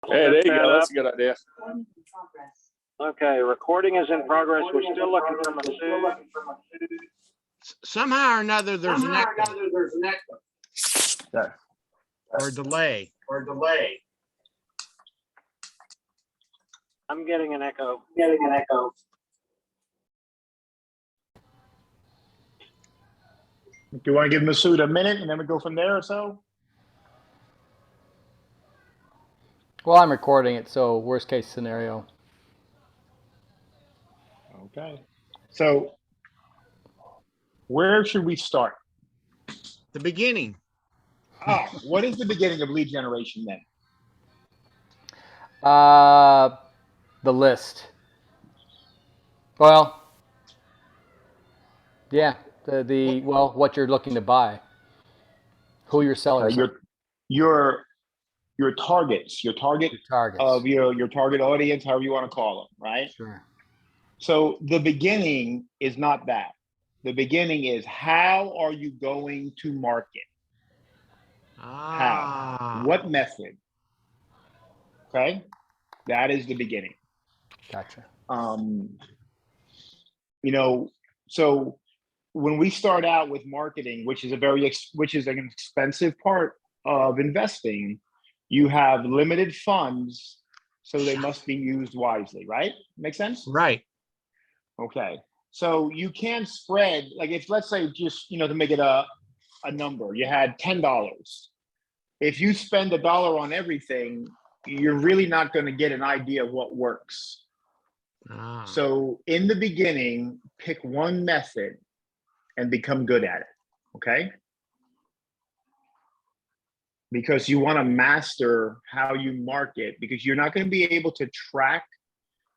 Hey, there you go. That's a good idea. Okay, recording is in progress. We're still looking for Masood. Somehow or another, there's an echo Okay. or delay. I'm getting an echo. Do you want to give Masood a minute and then we go from there or so? Well, I'm recording it, so worst case scenario. Okay. So where should we start? The beginning. What is the beginning of lead generation then? The list. Well, yeah, well, what you're looking to buy, who your sellers are, Your targets, your target your targets. of your target audience, however you want to call them, right? Sure. So the beginning is not that. The beginning is how are you going to market? How? What method? Okay, that is the beginning. Gotcha. So when we start out with marketing, which is an expensive part of investing, you have limited funds, so they must be used wisely, right? Make sense? Right. Okay. So you can spread, like if let's say just, to make it a number, you had $10. If you spend $1 on everything, you're really not going to get an idea of what works. So in the beginning, pick one method and become good at it. Okay. Because you want to master how you market, because you're not going to be able to track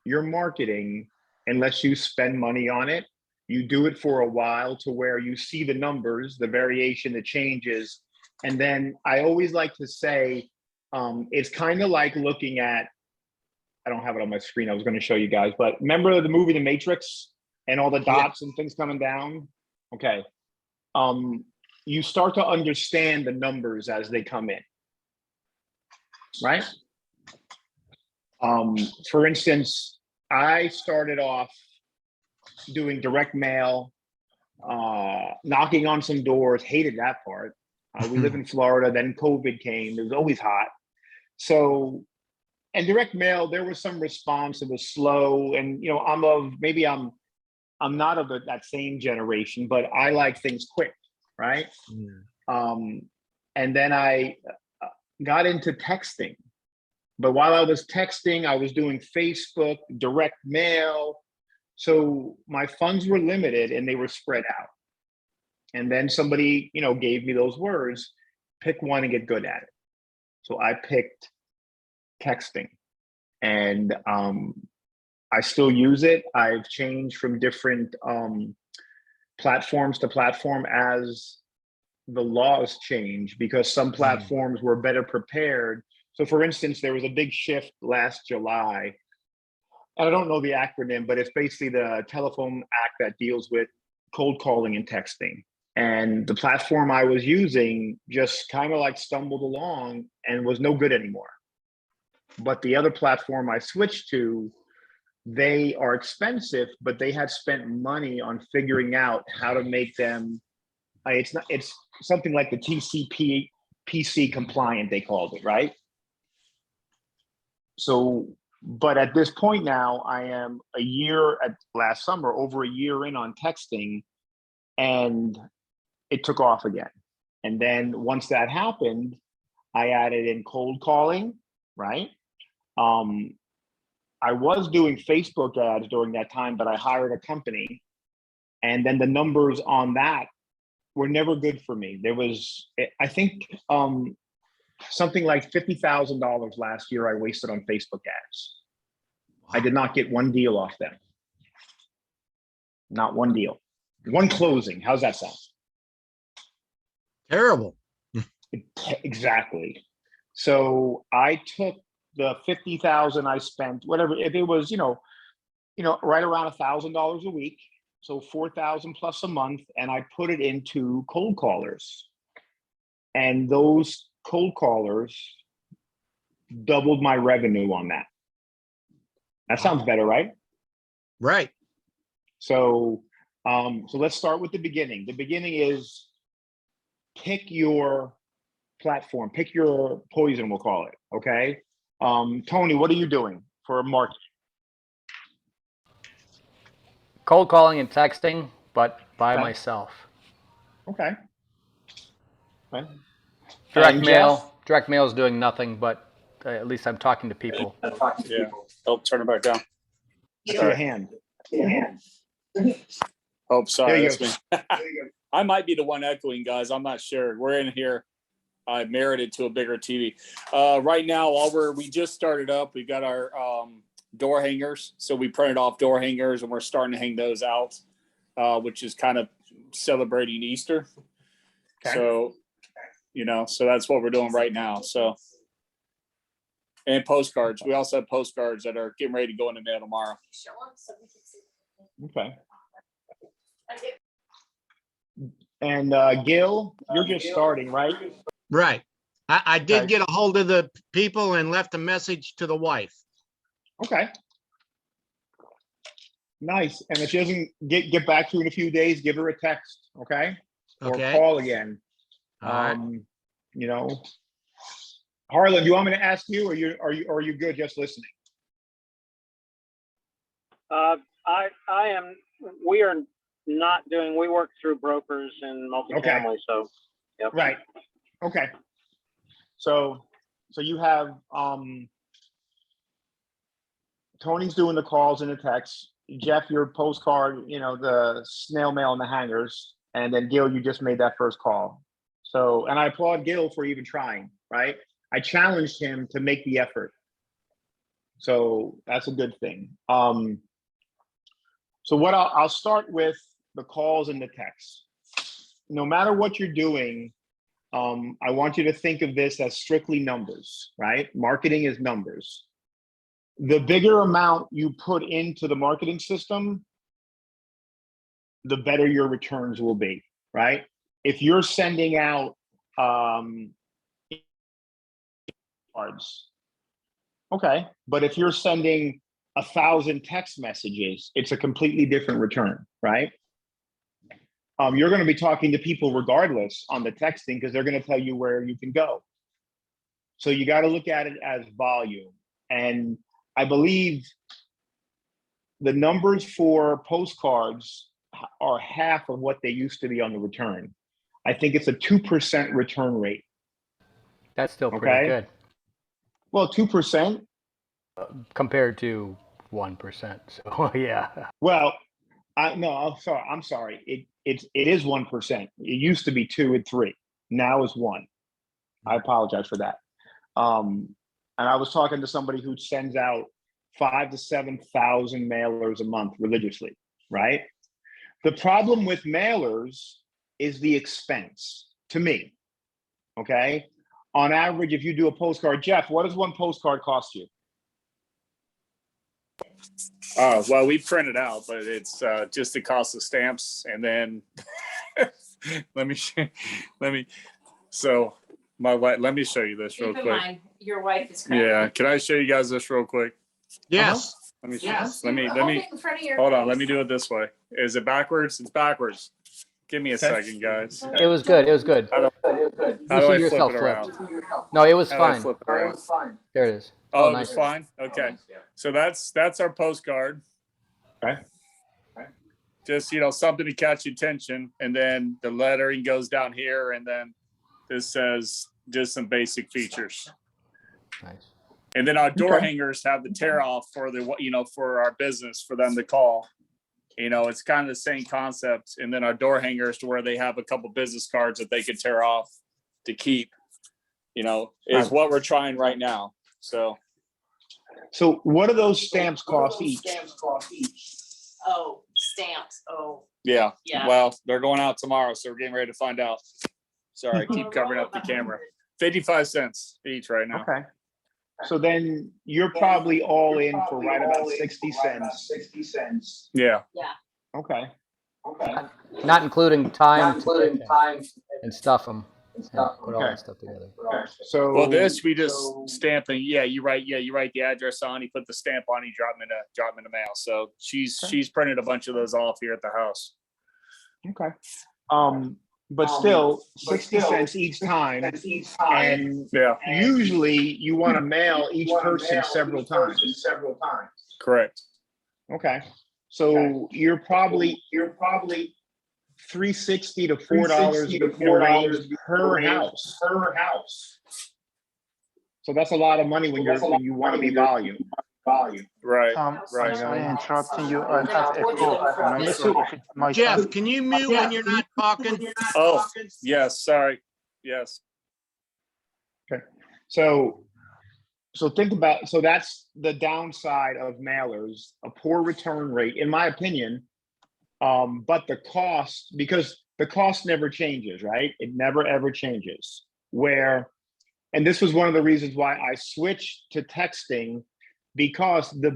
your marketing unless you spend money on it. You do it for a while to where you see the numbers, the variation, the changes. And then I always like to say, it's kind of like looking at, I don't have it on my screen, I was going to show you guys, but remember the movie The Matrix and all the dots and things coming down? Okay. You start to understand the numbers as they come in, right? For instance, I started off doing direct mail, knocking on some doors, hated that part. We live in Florida, then COVID came, it was always hot. So, and direct mail, there was some response, it was slow. And, I'm not of that same generation, but I like things quick, right? And then I got into texting. But while I was texting, I was doing Facebook, direct mail. So my funds were limited and they were spread out. And then somebody, gave me those words, pick one and get good at it. So I picked texting, and I still use it. I've changed from different platforms to platform as the laws change, because some platforms were better prepared. So for instance, there was a big shift last July. And I don't know the acronym, but it's basically the Telephone Act that deals with cold calling and texting. And the platform I was using just kind of like stumbled along and was no good anymore. But the other platform I switched to, they are expensive, but they had spent money on figuring out how to make them, it's something like the TCP PC compliant, they called it, right? So, but at this point now, I am last summer, over a year in on texting, and it took off again. And then once that happened, I added in cold calling, right? I was doing Facebook ads during that time, but I hired a company, and then the numbers on that were never good for me. There was, I think, something like $50,000 last year I wasted on Facebook ads. I did not get one deal off them. Not one deal. One closing. How's that sound? Terrible. Exactly. So I took the 50,000 I spent, whatever, if it was, right around $1,000 a week, so 4,000 plus a month, and I put it into cold callers. And those cold callers doubled my revenue on that. That sounds better, right? Right. So, so let's start with the beginning. The beginning is pick your platform, pick your poison, we'll call it. Okay. Tony, what are you doing for marketing? Cold calling and texting, but by Okay. myself. Okay. Okay. Direct And mail. Direct mail is doing nothing, but at least I'm talking to people. Yeah. Oh, turn it back down. Jeff, your hand. Oh, sorry. There you That's me. I might be the one echoing, guys. I'm not sure. We're in here. I merited to a bigger TV. Right now, we just started up. We got our door hangers. So we printed off door hangers, and we're starting to hang those out, which is kind of celebrating Easter. Okay. So, so that's what we're doing right now. So, and postcards. We also have postcards that are getting ready to go in the mail tomorrow. Okay. And Gil, you're just starting, right? Right. I did Okay. get a hold of the people and left a message to the wife. Okay. Nice. And if she doesn't get back to you in a few days, give her a text, okay? Or Okay. call again. All right. Harlan, do you want me to ask you, or are you good just listening? We are not doing, we work through brokers and multifamily, so. Yep. Right. Okay. So you have Tony's doing the calls and the texts. Jeff, your postcard, the snail mail and the hangers, and then Gil, you just made that first call. So, and I applaud Gil for even trying, right? I challenged him to make the effort. So that's a good thing. So what I'll start with the calls and the texts. No matter what you're doing, I want you to think of this as strictly numbers, right? Marketing is numbers. The bigger amount you put into the marketing system, the better your returns will be, right? If you're sending out cards, okay, but if you're sending 1,000 text messages, it's a completely different return, right? You're going to be talking to people regardless on the texting because they're going to tell you where you can go. So you got to look at it as volume. And I believe the numbers for postcards are half of what they used to be on the return. I think it's a 2% return rate. That's still pretty Okay. good Well, 2%. compared to 1%. So yeah. Well, I'm sorry. It is 1%. It used to be 2 and 3. Now it's 1. I apologize for that. And I was talking to somebody who sends out 5,000 to 7,000 mailers a month religiously, right? The problem with mailers is the expense to me. Okay. On average, if you do a postcard, Jeff, what does one postcard cost you? Well, we print it out, but it's just the cost of stamps, and then let me show you this real Keep in quick. mind, your wife is correct. Yeah, can I show you guys this real quick? Yes. Let me Yes. let me Hold it in front of your hold on. face. Let me do it this way. Is it backwards? It's backwards. Give me a Okay. second, guys. It was good. It was good. How do You I see flip yourself it around? flipped. No, it was How do I fine. flip it around? There it is. Oh, it nice. was fine. Okay, so that's our postcard. Okay. Just something to catch your attention, and then the lettering goes down here, and then this says just some basic features. Nice. And then our door Okay. hangers have the tear off for for our business, for them to call. It's kind of the same concept. And then our door hangers to where they have a couple business cards that they could tear off to keep, is what we're trying right now. So what do those stamps cost each? Oh, stamps. Oh, yeah. yeah. Well, they're going out tomorrow, so we're getting ready to find out. Sorry, I keep covering up the camera. 55 cents each right now. Okay. So then you're probably all in for right about 60 cents. Yeah. Okay. Not including time to and stuff them. and put all Okay. that stuff together. So Well, this we just stamp and you write the address on, you put the stamp on, you drop them in the mail. So she's printed a bunch of those off here at the house. Okay. But still 60 cents each time. And Yeah, usually you want to mail each person several times. correct. Okay. So you're probably $3.60 to $4 in range per house. So that's a lot of money when you want to be volume. Right. I'm Right. sorry interrupting you. I have echo. I'm not sure if it's my Jeff, side. can you mute when you're not talking? Oh, yes. Sorry. Yes. So think about, so that's the downside of mailers, a poor return rate, in my opinion. But the cost, because the cost never changes, right? It never ever changes. And this was one of the reasons why I switched to texting, because the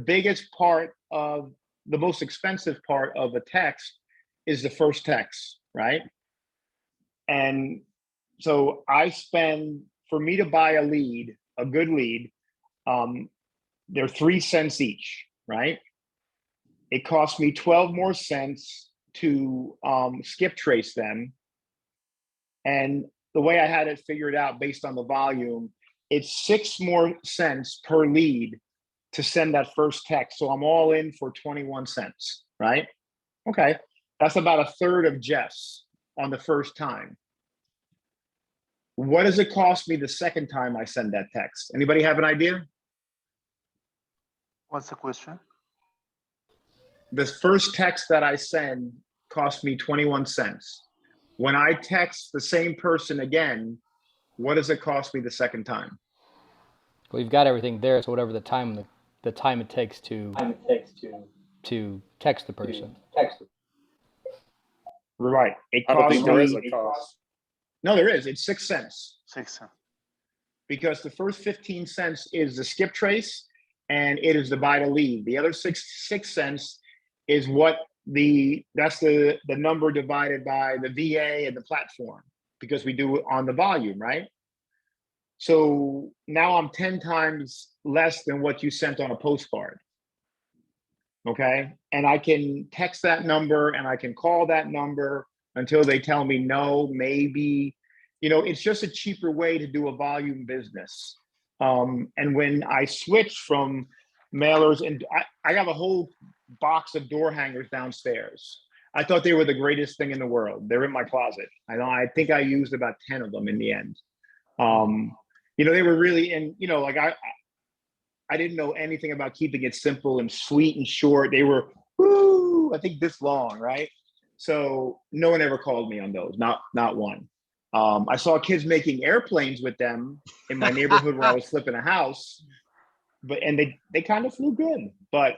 most expensive part of a text is the first text, right? And so for me to buy a good lead, they're 3 cents each, right? It cost me 12 more cents to skip trace them. And the way I had it figured out based on the volume, it's 6 more cents per lead to send that first text. So I'm all in for 21 cents, right? Okay. That's about a third of Jeff's on the first time. What does it cost me the second time I send that text? Anybody have an idea? What's the question? The first text that I send cost me 21 cents. When I text the same person again, what does it cost me the second time? Well, you've got everything there, so whatever the time it takes to text the person. Right. It I don't costs think there is me. a cost. No, there is. It's 6 cents. 6 cents. Because the first 15 cents is the skip trace and it is the buy to lead. The other six cents is that's the number divided by the VA and the platform, because we do it on the volume, right? So now I'm 10 times less than what you sent on a postcard. Okay. And I can text that number and I can call that number until they tell me no, maybe. It's just a cheaper way to do a volume business. And when I switched from mailers, and I have a whole box of door hangers downstairs. I thought they were the greatest thing in the world. They're in my closet. I think I used about 10 of them in the end. They were really, and I didn't know anything about keeping it simple and sweet and short. They were, I think this long, right? So no one ever called me on those, not one. I saw kids making airplanes with them in my neighborhood where I was flipping a house, and they kind of flew good. But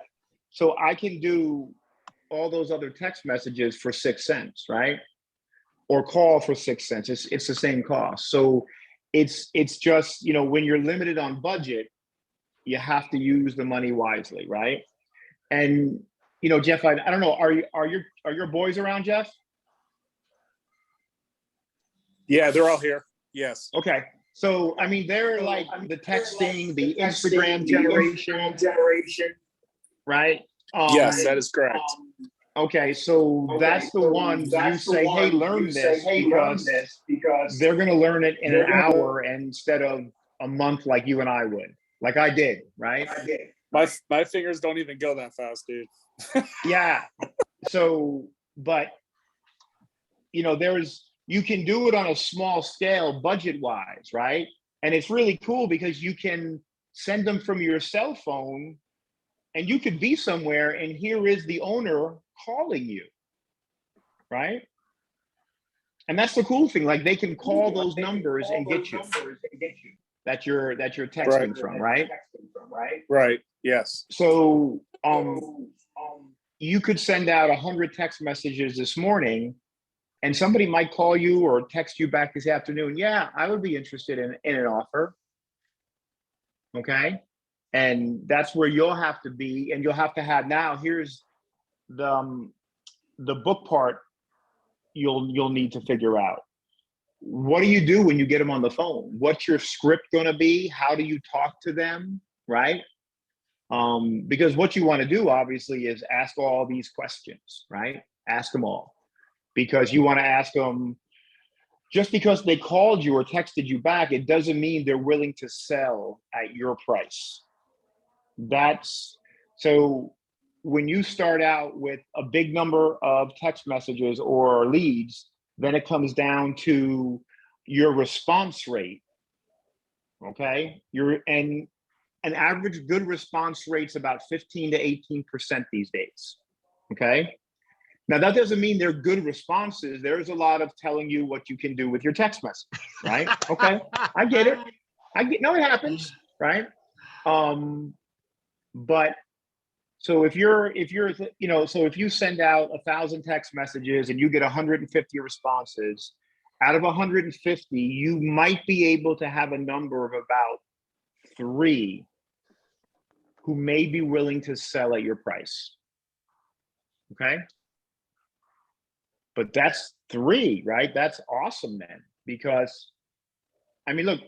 so I can do all those other text messages for 6 cents, right? Or call for 6 cents. It's the same cost. So it's just, when you're limited on budget, you have to use the money wisely, right? And Jeff, I don't know, are your boys around, Jeff? Yeah, they're all here. Yes. Okay. So they're like the texting, the Instagram generation, right? Yes, that is correct. Okay, so that's the ones you say, hey, learn this, because they're going to learn it in an hour instead of a month like you and I would, like I did, right? My fingers don't even go that fast, dude. Yeah. So, but you can do it on a small scale budget wise, right? And it's really cool because you can send them from your cell phone and you could be somewhere and here is the owner calling you, right? And that's the cool thing. Like they can call those numbers and get you that you're texting from, right? Right. Yes. So you could send out 100 text messages this morning and somebody might call you or text you back this afternoon. Yeah, I would be interested in an offer. Okay. And that's where you'll have to be. And you'll have to have, now here's the book part you'll need to figure out. what do you do when you get them on the phone? What's your script going to be? How do you talk to them? Right? Because what you want to do, obviously, is ask all these questions, right? Ask them all, because you want to ask them. Just because they called you or texted you back, it doesn't mean they're willing to sell at your price. That's so when you start out with a big number of text messages or leads, then it comes down to your response rate. Okay. And an average good response rate's about 15 to 18% these days. Okay. Now, that doesn't mean they're good responses. There's a lot of telling you what you can do with your text message, right? Okay, I get it. No, it happens, right? But so if you send out 1,000 text messages and you get 150 responses, out of 150, you might be able to have a number of about 3 who may be willing to sell at your price. Okay. But that's 3, right? That's awesome, man. Because, I mean, look,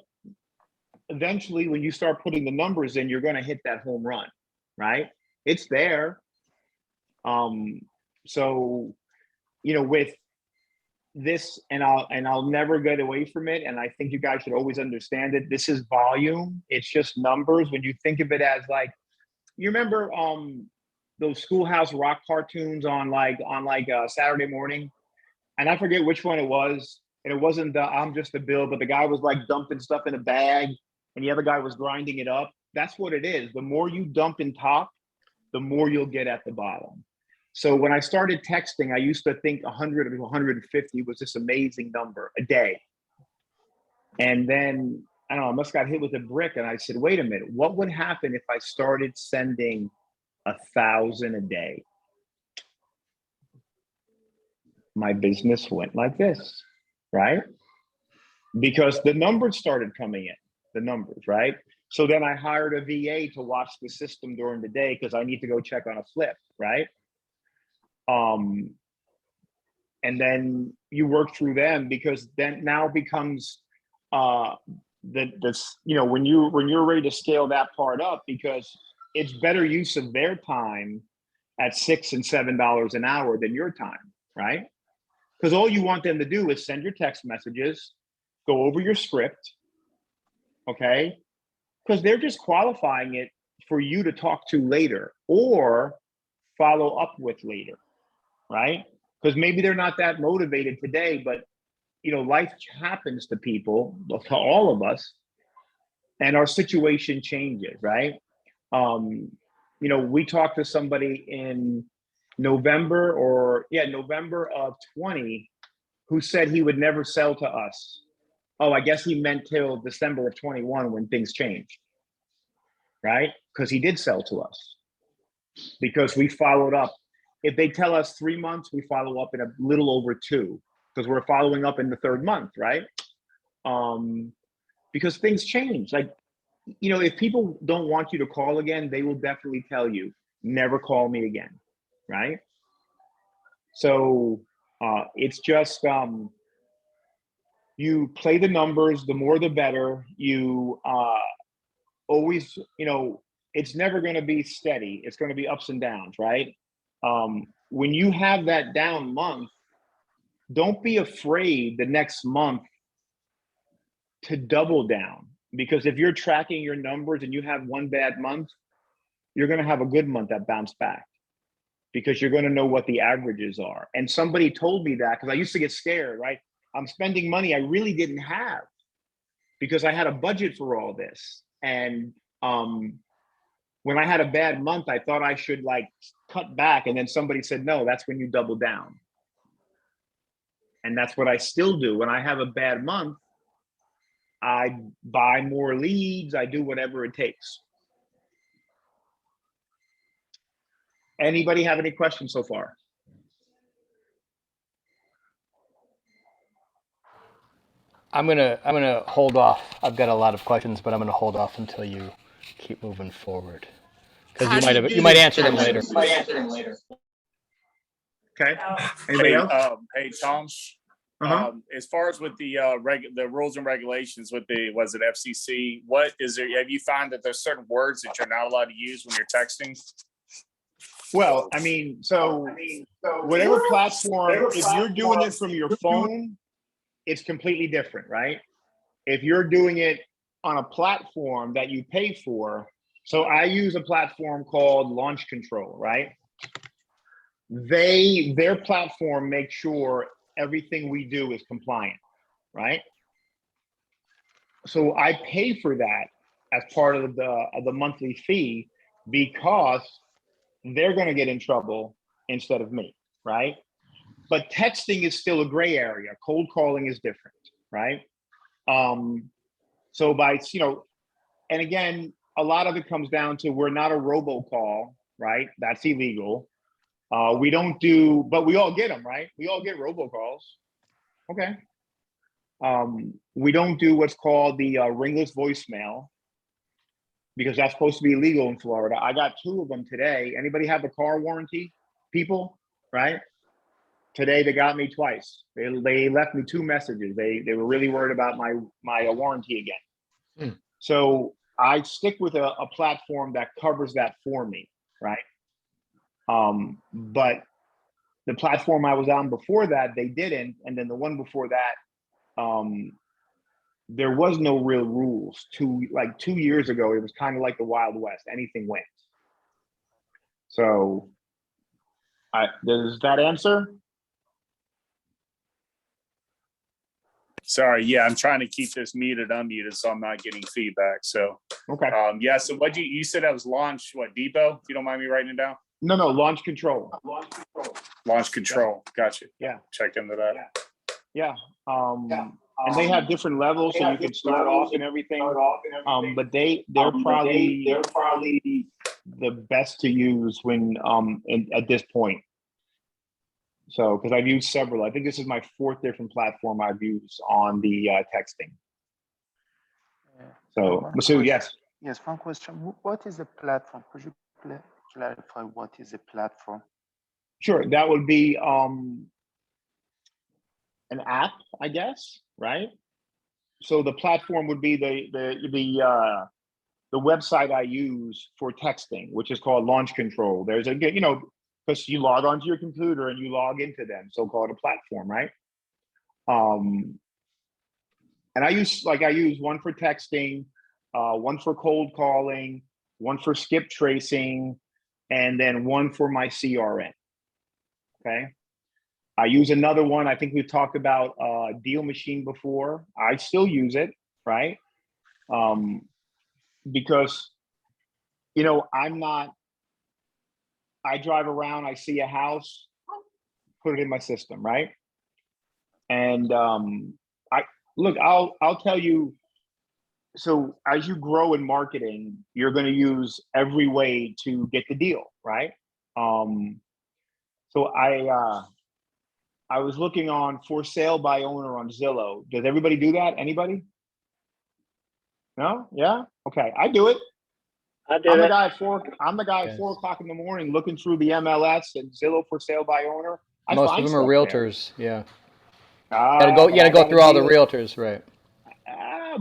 eventually when you start putting the numbers in, you're going to hit that home run, right? It's there. So, with this, and I'll never get away from it. And I think you guys should always understand it. This is volume. It's just numbers. When you think of it as like, you remember those Schoolhouse Rock cartoons on Saturday morning? And I forget which one it was. And it wasn't the I'm just a Bill, but the guy was like dumping stuff in a bag and the other guy was grinding it up. That's what it is. The more you dump in top, the more you'll get at the bottom. So when I started texting, I used to think 100 to 150 was this amazing number a day. And then, I don't know, I must have got hit with a brick. And I said, wait a minute, what would happen if I started sending 1,000 a day? My business went like this, right? Because the numbers started coming in, right? So then I hired a VA to watch the system during the day because I need to go check on a flip, right? And then you work through them, because then now becomes when you're ready to scale that part up, because it's better use of their time at $6 and $7 an hour than your time, right? Because all you want them to do is send your text messages, go over your script, okay? Because they're just qualifying it for you to talk to later or follow up with later, right? Because maybe they're not that motivated today, but life happens to people, to all of us, and our situation changes, right? We talked to somebody in November of 20, who said he would never sell to us. Oh, I guess he meant till December of 21 when things changed, right? Because he did sell to us because we followed up. If they tell us 3 months, we follow up in a little over 2, because we're following up in the 3rd month, right? Because things change. Like, if people don't want you to call again, they will definitely tell you, never call me again, right? So it's just, you play the numbers, the more the better. You always, it's never going to be steady. It's going to be ups and downs, right? When you have that down month, don't be afraid the next month to double down, because if you're tracking your numbers and you have one bad month, you're going to have a good month that bounce back, because you're going to know what the averages are. And somebody told me that, because I used to get scared, right? I'm spending money I really didn't have because I had a budget for all this. And when I had a bad month, I thought I should cut back. And then somebody said, no, that's when you double down. And that's what I still do. When I have a bad month, I buy more leads. I do whatever it takes. Anybody have any questions so far? I'm gonna hold off. I've got a lot of questions, but I'm gonna hold off until you keep moving forward, because you might answer them later. Okay. Anybody else? Hey, Tom. As far as with the the rules and regulations with the was it FCC, what is there? Have you found that there's certain words that you're not allowed to use when you're texting? Well, I mean, so whatever platform, if you're doing it from your phone, it's completely different, right? If you're doing it on a platform that you pay for, so I use a platform called Launch Control, right? Their platform makes sure everything we do is compliant, right? So I pay for that as part of the monthly fee because they're going to get in trouble instead of me, right? But texting is still a gray area. Cold calling is different, right? So by, and again, a lot of it comes down to we're not a robocall, right? That's illegal. We don't do, but we all get them, right? We all get robocalls. Okay. We don't do what's called the ringless voicemail because that's supposed to be illegal in Florida. I got 2 of them today. Anybody have a car warranty? People, right? Today they got me twice. They left me 2 messages. They were really worried about my warranty again. So I stick with a platform that covers that for me, right? But the platform I was on before that, they didn't. And then the one before that, there was no real rules. 2 years ago, it was kind of like the Wild West. Anything went. So does that answer? Sorry, yeah, I'm trying to keep this muted, unmuted, so I'm not getting feedback. So, Okay. yeah. So, what you said that was Launch Depot? If you don't mind me writing it down. No, Launch Control. Launch Control. Gotcha. Yeah. Check into that. Yeah. And they have different levels, so you can start off and everything. But they're probably the best to use when at this point. So, because I've used several. I think this is my 4th different platform I've used on the texting. So, Masood, yes. Yes, one question. What is the platform? Could you clarify what is a platform? Sure, that would be an app, I guess, right? So the platform would be the website I use for texting, which is called Launch Control. There's because you log onto your computer and you log into them, so-called a platform, right? And I use one for texting, one for cold calling, one for skip tracing, and then one for my CRM. Okay. I use another one. I think we've talked about Deal Machine before. I still use it, right? Because, I drive around, I see a house, put it in my system, right? And I'll tell you, so as you grow in marketing, you're going to use every way to get the deal, right? So I was looking on for sale by owner on Zillow. Does everybody do that? Anybody? No? Yeah? Okay. I do it. I'm the guy at 4 o'clock in the morning looking through the MLS and Zillow for sale by owner. Most of them are realtors. Yeah. You gotta go through all the realtors, right?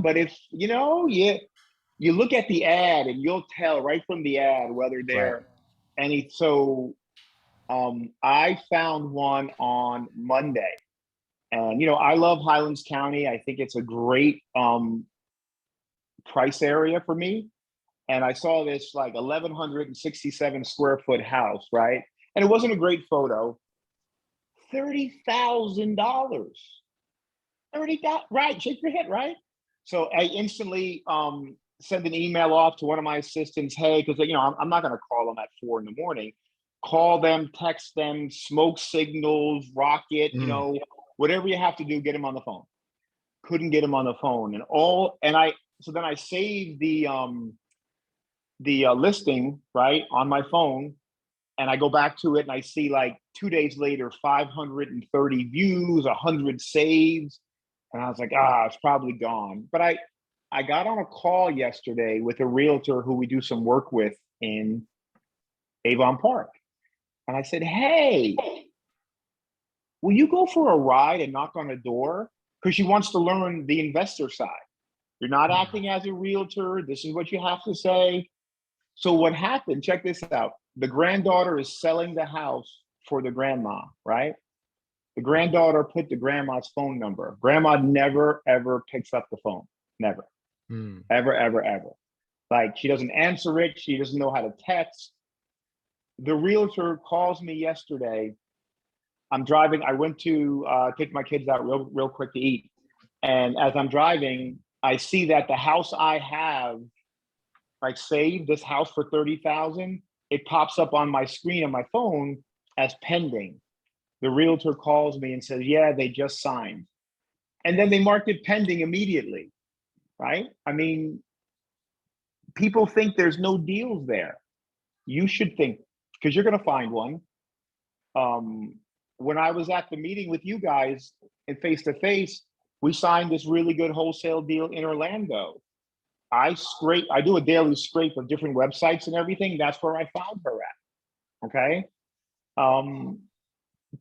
But if you look at the ad and you'll tell right from the ad whether they're any. So I found one on Monday, and I love Highlands County. I think it's a great price area for me. And I saw this 1,167 square foot house, right? And it wasn't a great photo. $30,000. Right? Shake your head, right? So I instantly send an email off to one of my assistants. Hey, because I'm not going to call them at 4 in. Call them, text them, smoke signals, rocket, whatever you have to do, get them on the phone. Couldn't get them on the phone, so then I saved the listing right on my phone, and I go back to it and I see 2 days later 530 views, 100 saves, and I was like, it's probably gone. But I got on a call yesterday with a realtor who we do some work with in Avon Park, and I said, hey, will you go for a ride and knock on a door? Because she wants to learn the investor side. You're not acting as a realtor. This is what you have to say. So what happened, check this out. The granddaughter is selling the house for the grandma, right? The granddaughter put the grandma's phone number. Grandma never, ever picks up the phone. Never, Hmm. ever, ever, ever. Like she doesn't answer it. She doesn't know how to text. The realtor calls me yesterday. I'm driving. I went to take my kids out real quick to eat. And as I'm driving, I see that the house I have like saved, this house for 30,000, it pops up on my screen on my phone as pending. The realtor calls me and says, yeah, they just signed. And then they marked it pending immediately, right? I mean, people think there's no deals there. You should think, because you're going to find one. When I was at the meeting with you guys in face to face, we signed this really good wholesale deal in Orlando. I do a daily scrape of different websites and everything. That's where I found her at. Okay.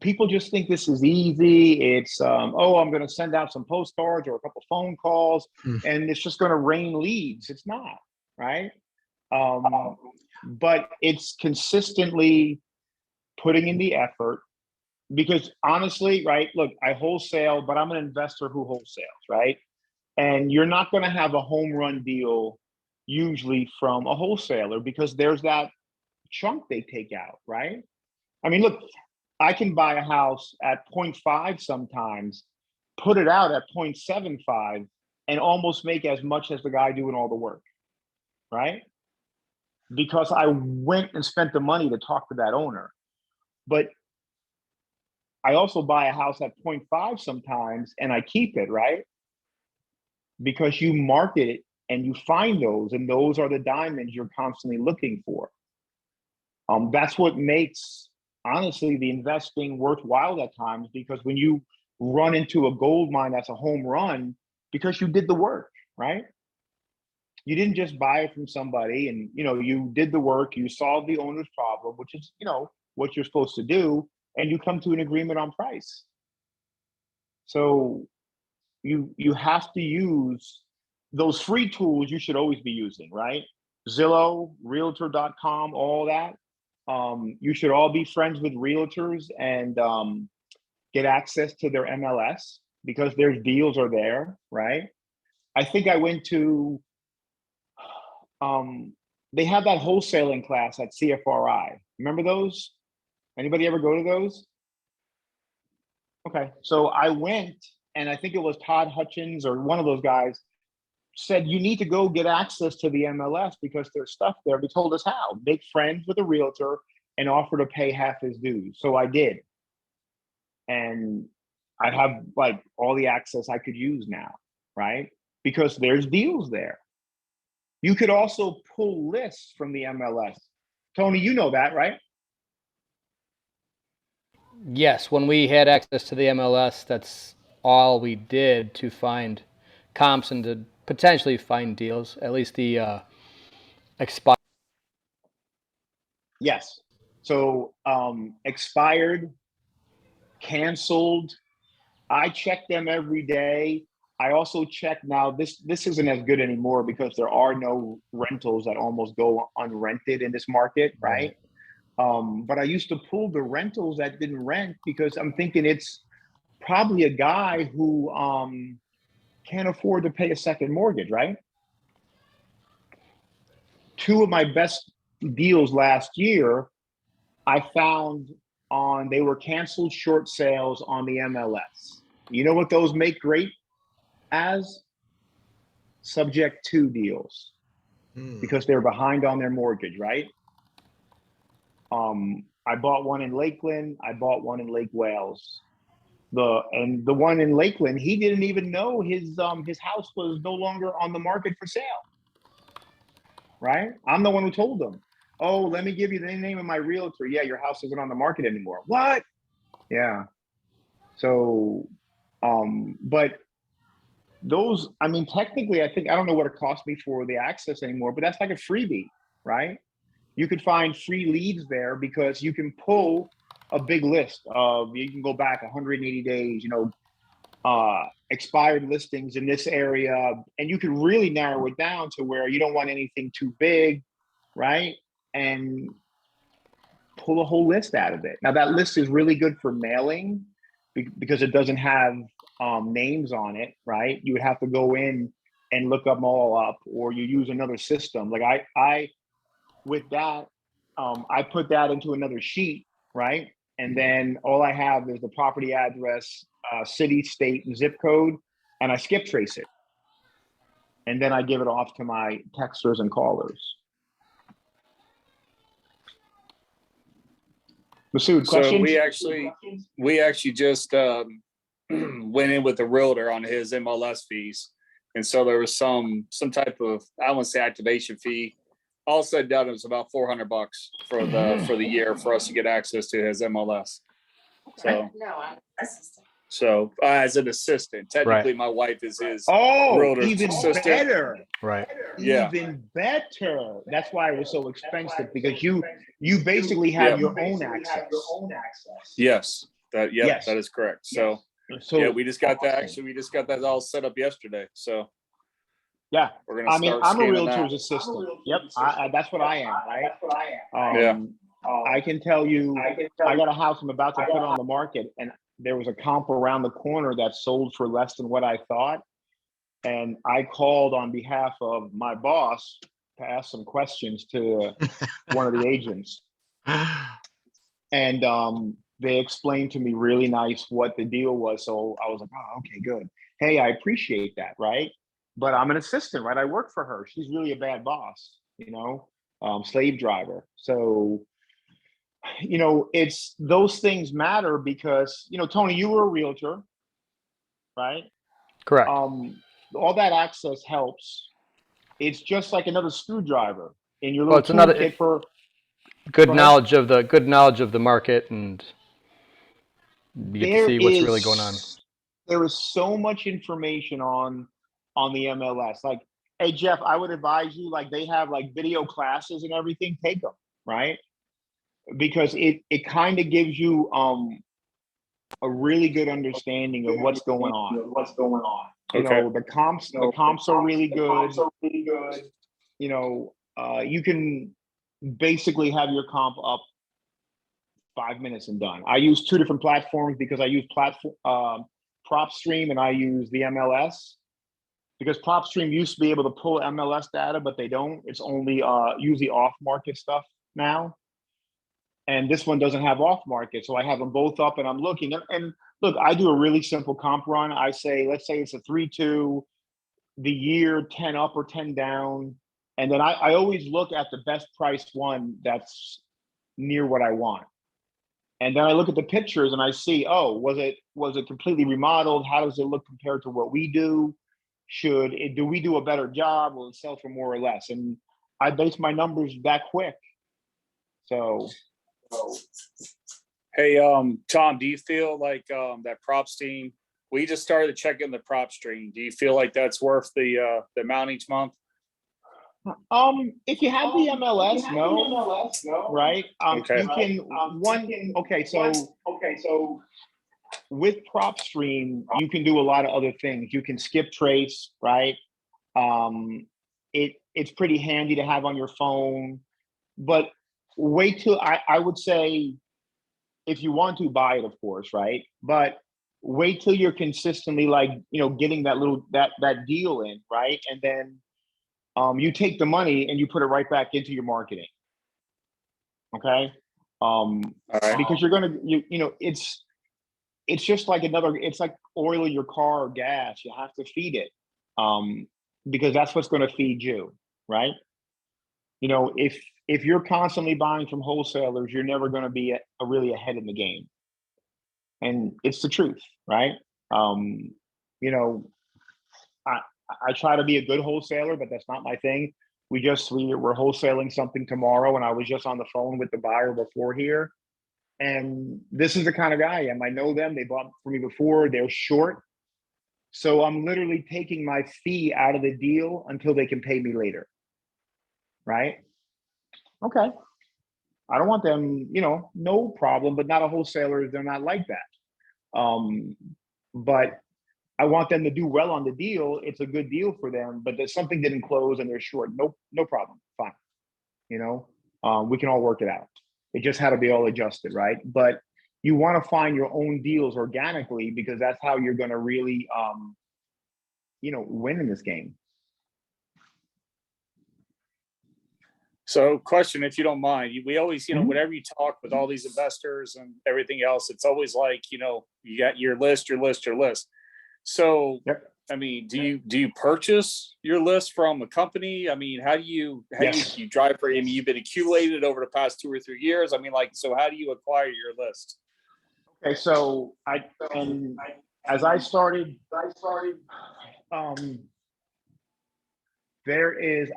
People just think this is easy. It's, oh, I'm going to send out some postcards or a couple phone calls and it's just going to rain leads. It's not, right? But it's consistently putting in the effort, because honestly, right, look, I wholesale, but I'm an investor who wholesales, right? And you're not going to have a home run deal usually from a wholesaler because there's that chunk they take out, right? I mean, look, I can buy a house at 0.5 sometimes, put it out at 0.75 and almost make as much as the guy doing all the work, right? Because I went and spent the money to talk to that owner. But I also buy a house at 0.5 sometimes and I keep it, right? Because you market it and you find those, and those are the diamonds you're constantly looking for. That's what makes, honestly, the investing worthwhile at times, because when you run into a gold mine that's a home run, because you did the work, right? You didn't just buy it from somebody and, you did the work, you solved the owner's problem, which is, what you're supposed to do, and you come to an agreement on price. So you have to use those free tools you should always be using, right? Zillow, realtor.com, all that. You should all be friends with realtors and get access to their MLS because their deals are there, right? I think I went to, they have that wholesaling class at CFRI. Remember those? Anybody ever go to those? Okay, so I went, and I think it was Todd Hutchins or one of those guys said, you need to go get access to the MLS because there's stuff there. He told us how. Make friends with a realtor and offer to pay half his dues. So I did. And I have like all the access I could use now, right? Because there's deals there. You could also pull lists from the MLS. Tony, you know that, right? Yes, when we had access to the MLS, that's all we did to find comps and to potentially find deals, at least the expired. Yes. So expired, canceled. I check them every day. I also check now, this isn't as good anymore because there are no rentals that almost go unrented in this market, right? But I used to pull the rentals that didn't rent because I'm thinking it's probably a guy who can't afford to pay a second mortgage, right? Two of my best deals last year, I found they were canceled short sales on the MLS. You know what those make great as? Subject to deals because they're behind on their mortgage, right? I bought one in Lakeland. I bought one in Lake Wales. The one in Lakeland, he didn't even know his house was no longer on the market for sale. Right? I'm the one who told him, oh, let me give you the name of my realtor. Yeah, your house isn't on the market anymore. What? Yeah. So, but those, I mean, technically, I don't know what it cost me for the access anymore, but that's like a freebie, right? You could find free leads there because you can pull a big list of, you can go back 180 days, expired listings in this area, and you can really narrow it down to where you don't want anything too big, right? And pull a whole list out of it. Now that list is really good for mailing because it doesn't have names on it, right? You would have to go in and look them all up, or you use another system. Like I with that, I put that into another sheet, right? And then all I have is the property address, city, state, and zip code, and I skip trace it. And then I give it off to my texters and callers. Masood, So questions? we actually just went in with the realtor on his MLS fees. And so there was some type of, I won't say activation fee. All said and done, it was about $400 for the year for us to get access to his MLS. So No, I'm assistant. so as an assistant, technically my wife is his Oh, realtor's even assistant. better. Right. Yeah. Even better. That's why it was so expensive, because you basically have your own access. Yes. Yes. That is correct. So So yeah, we just got that. awesome. Actually, we just got that all set up yesterday. So Yeah, we're gonna I mean, start I'm a scanning realtor's that. assistant. Yep, that's what I am, right? Yeah. I can tell you, I got a house I'm about to put on the market, and there was a comp around the corner that sold for less than what I thought. And I called on behalf of my boss to ask some questions to one of the agents. And they explained to me really nice what the deal was. So I was like, oh, okay, good. Hey, I appreciate that, right? But I'm an assistant, right? I work for her. She's really a bad boss, slave driver. So, it's those things matter because, Tony, you were a realtor, right? Correct. All that access helps. It's just like another screwdriver in your Well, little it's another toolkit for good Go ahead. knowledge of the market, and you get to see what's really going on. There is so much information on the MLS. Like, hey Jeff, I would advise you, like, they have like video classes and everything, take them, right? Because it kind of gives you a really good understanding of what's going on. Okay. The comps are really good. You can basically have your comp up 5 minutes and done. I use two different platforms because I use PropStream and I use the MLS, because PropStream used to be able to pull MLS data, but they don't. It's only usually off market stuff now. And this one doesn't have off market. So I have them both up and I'm looking. And look, I do a really simple comp run. I say, let's say it's a 3-2, the year 10 up or 10 down. And then I always look at the best priced one that's near what I want. And then I look at the pictures and I see, oh, was it completely remodeled? How does it look compared to what we do? Do we do a better job? Will it sell for more or less? And I base my numbers that quick. So Hey, Tom, do you feel like that PropStream? We just started checking the PropStream. Do you feel like that's worth the amount each month? if you have the MLS, no, right? Okay. You can so with PropStream, you can do a lot of other things. You can skip trace, right? It's pretty handy to have on your phone, but wait till I would say, if you want to buy it, of course, right? But wait till you're consistently getting that deal in, right? And then you take the money and you put it right back into your marketing. Okay. All right. Because you're gonna it's just like it's like oiling your car or gas. You have to feed it. Because that's what's going to feed you, right? If you're constantly buying from wholesalers, you're never going to be really ahead in the game. And it's the truth, right? I try to be a good wholesaler, but that's not my thing. We're wholesaling something tomorrow, and I was just on the phone with the buyer before here. And this is the kind of guy I am. I know them. They bought for me before. They're short. So I'm literally taking my fee out of the deal until they can pay me later. Right? Okay. I don't want them, no problem, but not a wholesaler. They're not like that. But I want them to do well on the deal. It's a good deal for them, but there's something didn't close and they're short. No problem. Fine. We can all work it out. It just had to be all adjusted, right? But you want to find your own deals organically because that's how you're going to really, win in this game. So question, if you don't mind, we always, Mhm. whenever you talk with all these investors and everything else, it's always like, you got your list. So, Yep. I mean, do you purchase your list from a company? I mean, how do you Yes. you drive for? I mean, you've been accumulated over the past 2 or 3 years. I mean, so how do you acquire your list? Okay, so as I started,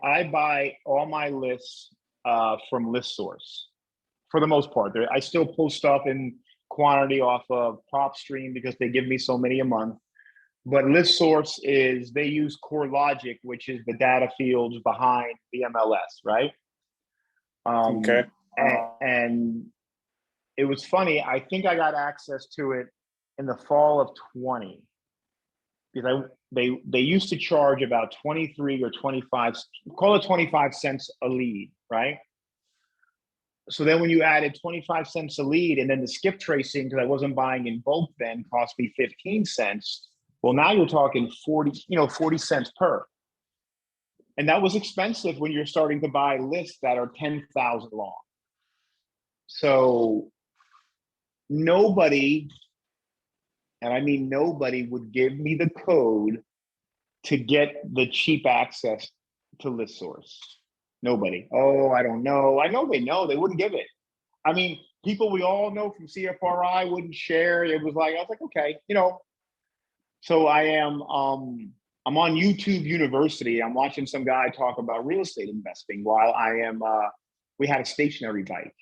I buy all my lists from ListSource for the most part. I still pull stuff in quantity off of PropStream because they give me so many a month. But ListSource they use CoreLogic, which is the data fields behind the MLS, right? Okay. And it was funny. I think I got access to it in the fall of 20 because they used to charge about 23 or 25, call it 25 cents a lead, right? So then when you added 25 cents a lead and then the skip tracing, because I wasn't buying in bulk then, cost me 15 cents. Well, now you're talking 40 cents per. And that was expensive when you're starting to buy lists that are 10,000 long. So nobody, and I mean nobody, would give me the code to get the cheap access to ListSource. Nobody. Oh, I don't know. I know they wouldn't give it. I mean, people we all know from CFRI wouldn't share. It was like, I was like, okay, So I'm on YouTube University. I'm watching some guy talk about real estate investing while we had a stationary bike.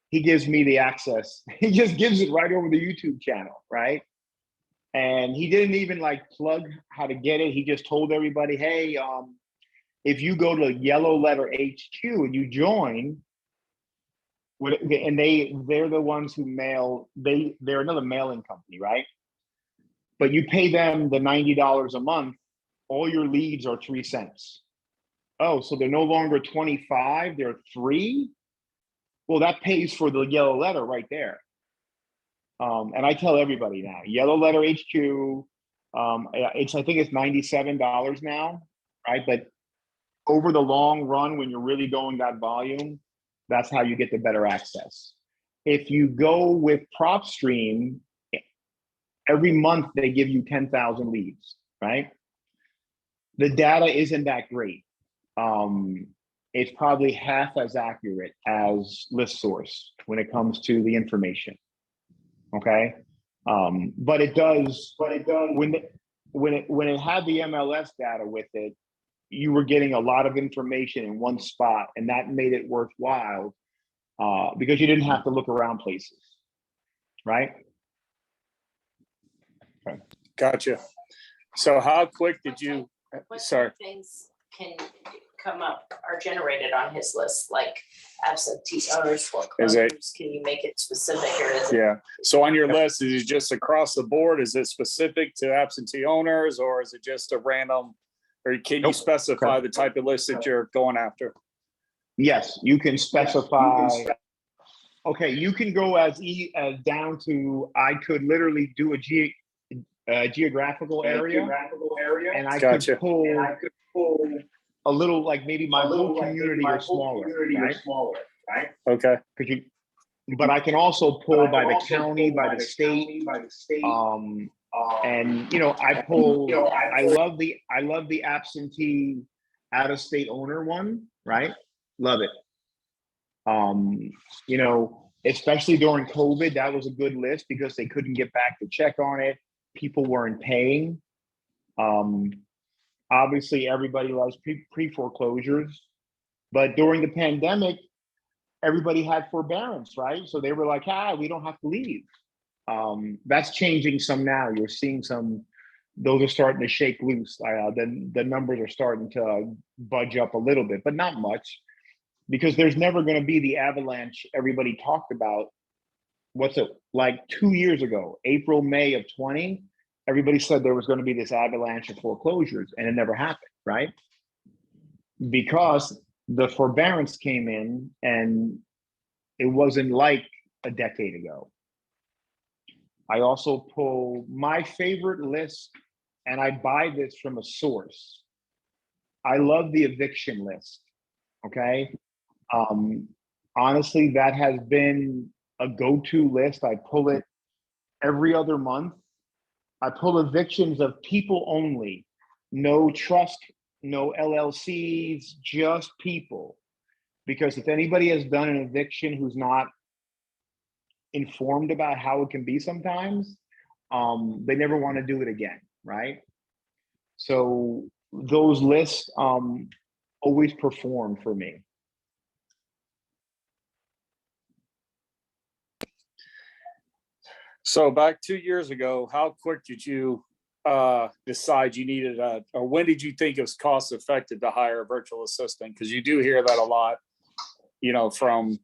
He gives me the access. He just gives it right over the YouTube channel, right? And he didn't even plug how to get it. He just told everybody, hey, if you go to Yellow Letter HQ and you join, and they're the ones who mail, they're another mailing company, right? But you pay them the $90 a month, all your leads are 3 cents. Oh, so they're no longer 25, they're 3? Well, that pays for the Yellow Letter right there. And I tell everybody now, Yellow Letter HQ, I think it's $97 now, right? But over the long run, when you're really going that volume, that's how you get the better access. If you go with PropStream, every month they give you 10,000 leads, right? The data isn't that great. It's probably half as accurate as ListSource when it comes to the information. Okay, but it does. When it had the MLS data with it, you were getting a lot of information in one spot, and that made it worthwhile because you didn't have to look around places, right? Okay. Gotcha. So how quick did you? What Sorry. things can come up, are generated on his list, like absentee owners, foreclosures? Can you make it specific, or is it? Yeah. So on your list, is it just across the board? Is it specific to absentee owners, or is it just a random? Or can you Nope. specify the type of list that you're going after? Yes, you can specify. Okay, you can go as down to, I could literally do a geographical area, and I Gotcha. could pull a little, like maybe my whole community or smaller, right? Okay. But I can also pull by the county, by the state, and I pull. I love the absentee out-of-state owner one, right? Love it. Especially during COVID, that was a good list because they couldn't get back to check on it. People weren't paying. Obviously, everybody loves pre-foreclosures, but during the pandemic, everybody had forbearance, right? So they were like, we don't have to leave. That's changing some now. You're seeing those are starting to shake loose. The numbers are starting to budge up a little bit, but not much. because there's never going to be the avalanche everybody talked about. What's it like 2 years ago, April, May of 20, everybody said there was going to be this avalanche of foreclosures, and it never happened, right? Because the forbearance came in, and it wasn't like a decade ago. I also pull my favorite list, and I buy this from a source. I love the eviction list. Okay. Honestly, that has been a go-to list. I pull it every other month. I pull evictions of people only, no trust, no LLCs, just people. Because if anybody has done an eviction who's not informed about how it can be sometimes, they never want to do it again, right? So those lists always perform for me. So back 2 years ago, how quick did you decide you needed or when did you think it was cost effective to hire a virtual assistant? Because you do hear that a lot, from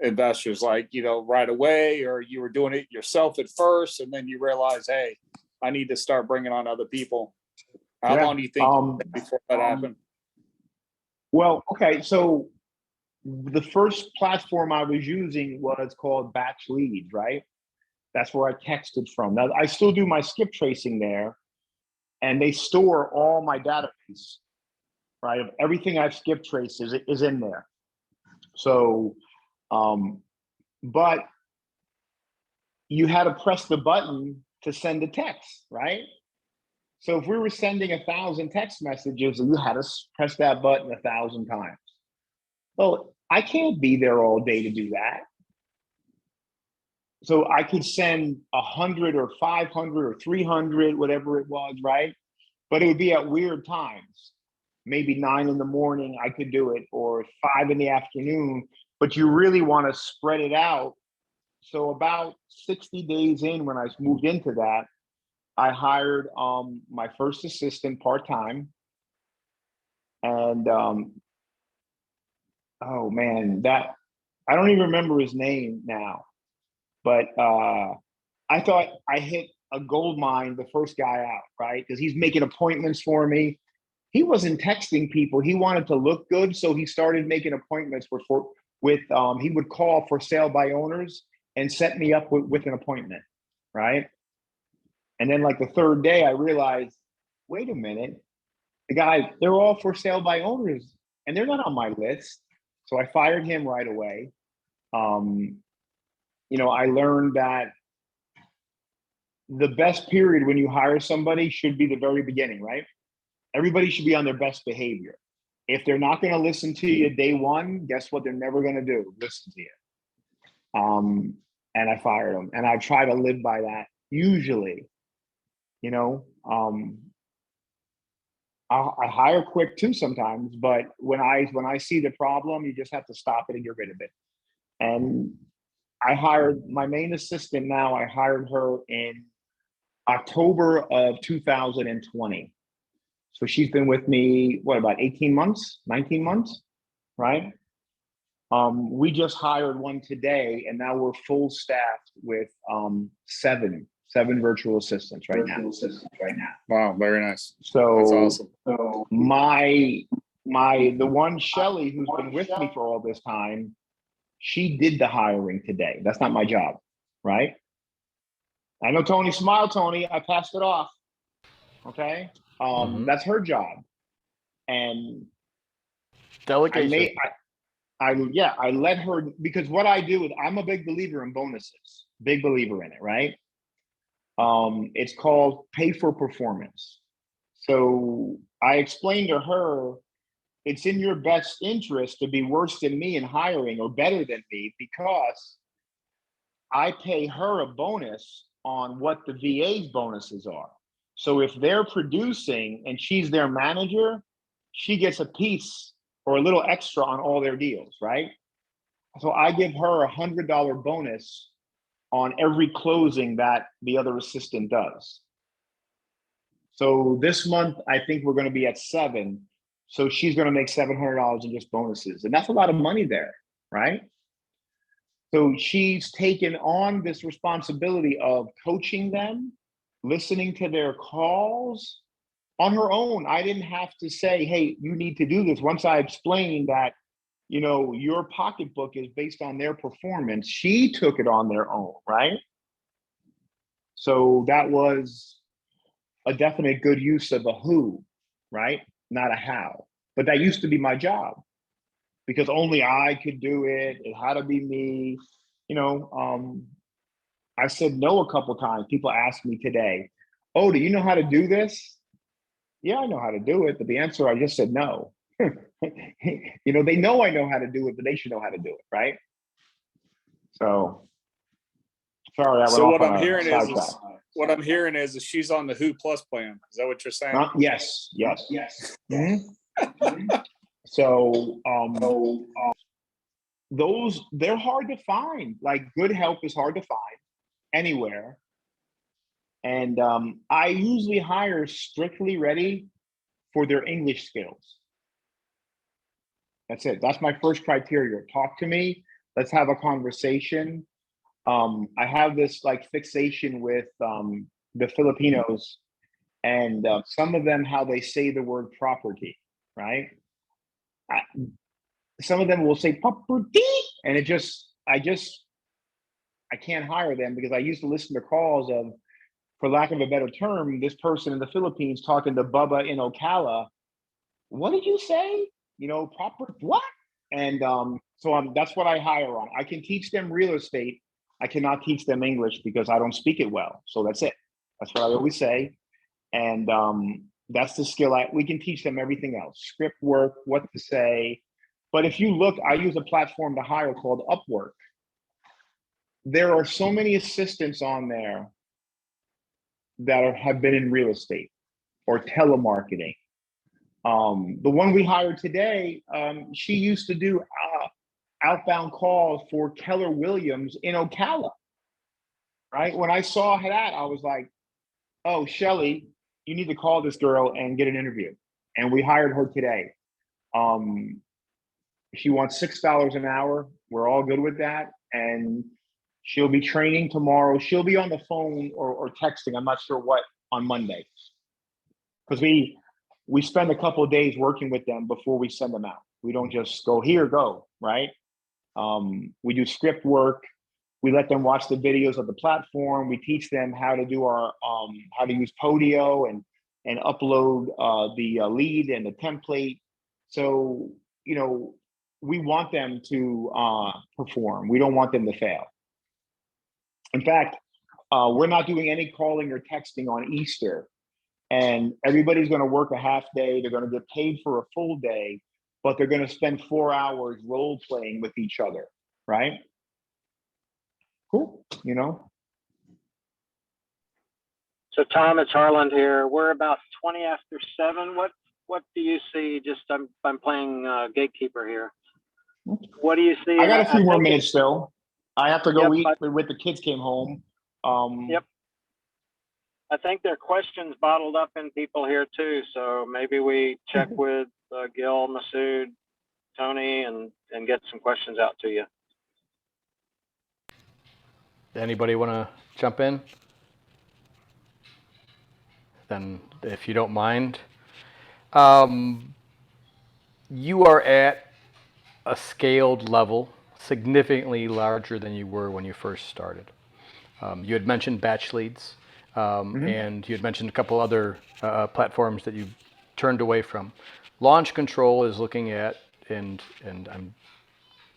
investors, like, right away, or you were doing it yourself at first, and then you realize, hey, I need to start bringing on other people. How long do you think before that happened? Well, okay, so the first platform I was using was called Batch Leads, right? That's where I texted from. Now, I still do my skip tracing there, and they store all my database, right? Of everything I've skip traced is in there. So, but you had to press the button to send a text, right? So if we were sending 1,000 text messages, you had to press that button 1,000 times. Well, I can't be there all day to do that. So I could send 100 or 500 or 300, whatever it was, right? But it would be at weird times. Maybe 9 in the morning, I could do it, or 5 in the afternoon, but you really want to spread it out. So about 60 days in, when I moved into that, I hired my first assistant part-time. And oh man, I don't even remember his name now. But I thought I hit a gold mine the first guy out, right? Because he's making appointments for me. He wasn't texting people. He wanted to look good, so he started making appointments he would call for sale by owners and set me up with an appointment, right? And then like the third day, I realized, wait a minute, they're all for sale by owners, and they're not on my list. So I fired him right away. I learned that the best period when you hire somebody should be the very beginning, right? Everybody should be on their best behavior. If they're not going to listen to you day one, guess what they're never going to do? Listen to you. And I fired them. And I try to live by that usually. I hire quick too sometimes, but when I see the problem, you just have to stop it and get rid of it. And I hired my main assistant now. I hired her in October of 2020. So she's been with me, about 18 months, 19 months, right? We just hired one today, and now we're full staffed with seven virtual assistants right now. Wow, very nice. So that's awesome. So the one Shelly who's been with me for all this time, she did the hiring today. That's not my job, right? I know Tony, smile, Tony. I passed it off. Okay, that's her job, and delegation. I let her, because what I do is I'm a big believer in bonuses. Big believer in it, right? It's called pay for performance. So I explained to her, it's in your best interest to be worse than me in hiring or better than me, because I pay her a bonus on what the VA's bonuses are. So if they're producing and she's their manager, she gets a piece or a little extra on all their deals, right? So I give her $100 bonus on every closing that the other assistant does. So this month, I think we're going to be at 7. So she's going to make $700 in just bonuses. And that's a lot of money there, right? So she's taken on this responsibility of coaching them, listening to their calls on her own. I didn't have to say, hey, you need to do this. Once I explained that, you know, your pocketbook is based on their performance, she took it on their own, right? So that was a definite good use of a who, right? Not a how. But that used to be my job because only I could do it. It had to be me. You know, I said no a couple times. People ask me today, oh, do you know how to do this? Yeah, I know how to do it. But the answer, I just said no. You know, they know I know how to do it, but they should know how to do it, right? So, sorry, I went So off what on I'm a hearing sidetrack. what I'm hearing is she's on the Who Plus plan. Is that what you're saying? Yes. Mhm. So, those, they're hard to find. Like, good help is hard to find anywhere. And I usually hire strictly ready for their English skills. That's it. That's my first criteria. Talk to me. Let's have a conversation. I have this like fixation with the Filipinos and some of them, how they say the word property, right? Some of them will say property, and I can't hire them because I used to listen to calls of, for lack of a better term, this person in the Philippines talking to Bubba in Ocala. What did you say? You know, proper what? And that's what I hire on. I can teach them real estate. I cannot teach them English because I don't speak it well. So that's it. That's what I always say. And that's the skill. We can teach them everything else, script work, what to say. But if you look, I use a platform to hire called Upwork. There are so many assistants on there that have been in real estate or telemarketing. The one we hired today, she used to do outbound calls for Keller Williams in Ocala, right? When I saw that, I was like, oh, Shelly, you need to call this girl and get an interview. And we hired her today. She wants $6 an hour. We're all good with that. And she'll be training tomorrow. She'll be on the phone or texting. I'm not sure what on Monday. Because we spend a couple of days working with them before we send them out. We don't just go, here, go, right? We do script work. We let them watch the videos of the platform. We teach them how to do how to use Podio and upload the lead and the template. So, you know, we want them to perform. We don't want them to fail. In fact, we're not doing any calling or texting on Easter. And everybody's going to work a half day. They're going to get paid for a full day, but they're going to spend 4 hours role playing with each other, right? Cool, you know. So Tom, it's Harland here. We're about 20 after 7. What do you see? Just I'm playing gatekeeper here. What do you see? I got a few more minutes still. I have to go eat with the kids came home. Yep. I think there are questions bottled up in people here too. So maybe we check with Gil, Masood, Tony, and get some questions out to you. Anybody want to jump in? Then, if you don't mind, you are at a scaled level significantly larger than you were when you first started. You had mentioned batch leads, and you had mentioned a couple other platforms that you turned away from. Launch Control is looking at, and I'm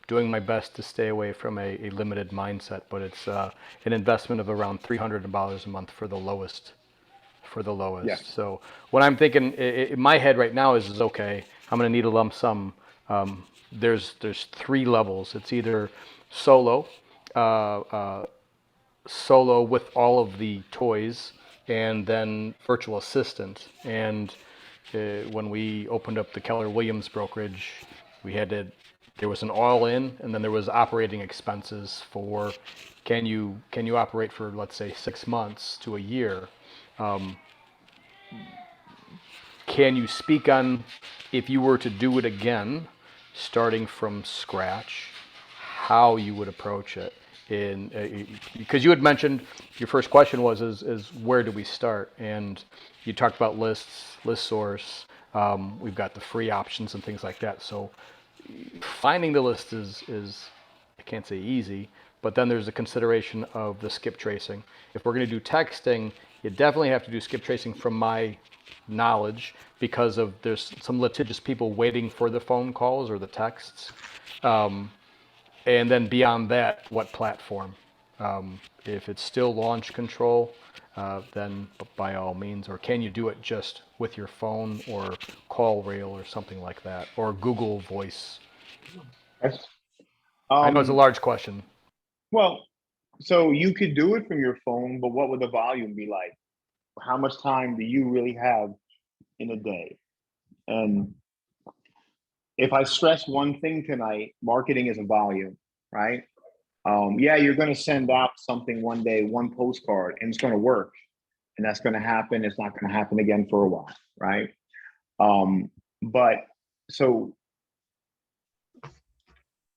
doing my best to stay away from a limited mindset, but it's an investment of around $300 a month for the lowest. Yes. So what I'm thinking in my head right now is okay, I'm going to need a lump sum. There's 3 levels. It's either solo, solo with all of the toys, and then virtual assistant. And when we opened up the Keller Williams brokerage, there was an all-in, and then there was operating expenses for can you operate for, let's say, 6 months to a year. can you speak on if you were to do it again, starting from scratch, how you would approach it? Because you had mentioned your first question was is where do we start? And you talked about lists, list source. We've got the free options and things like that. So finding the list is I can't say easy, but then there's the consideration of the skip tracing. If we're going to do texting, you definitely have to do skip tracing from my knowledge because of there's some litigious people waiting for the phone calls or the texts. And then beyond that, what platform? If it's still launch control, then by all means, or can you do it just with your phone or call rail or something like that, or Google Voice? Yes. I know it's a Um, large question. well, so you could do it from your phone, but what would the volume be like? How much time do you really have in a day? And if I stress one thing tonight, marketing is a volume, right? Yeah, you're going to send out something one day, one postcard, and it's going to work, and that's going to happen. It's not going to happen again for a while, right? But so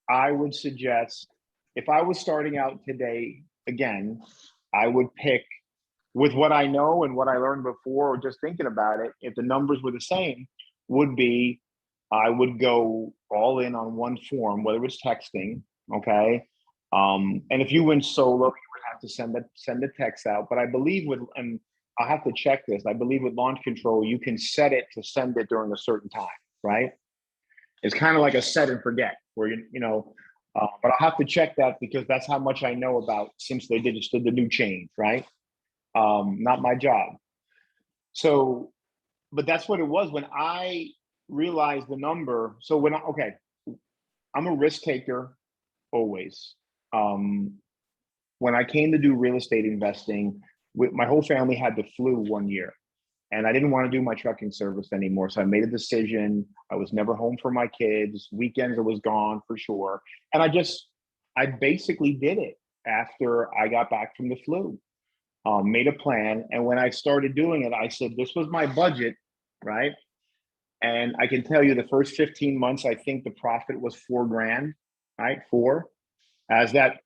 I would suggest if I was starting out today again, I would pick with what I know and what I learned before, or just thinking about it, if the numbers were the same, would be I would go all in on one form, whether it's texting, okay. And if you went solo, you would have to send the text out. But I believe with, and I'll have to check this, I believe with launch control, you can set it to send it during a certain time, right? It's kind of like a set and forget where but I'll have to check that because that's how much I know about since they just did the new change, right? Not my job. So, but that's what it was when I realized the number. So okay, I'm a risk taker always. When I came to do real estate investing, my whole family had the flu one year, and I didn't want to do my trucking service anymore. So I made a decision. I was never home for my kids. Weekends I was gone for sure, and I basically did it after I got back from the flu. Made a plan. And when I started doing it, I said, this was my budget, right? And I can tell you the first 15 months, I think the profit was $4,000, right? Four. As that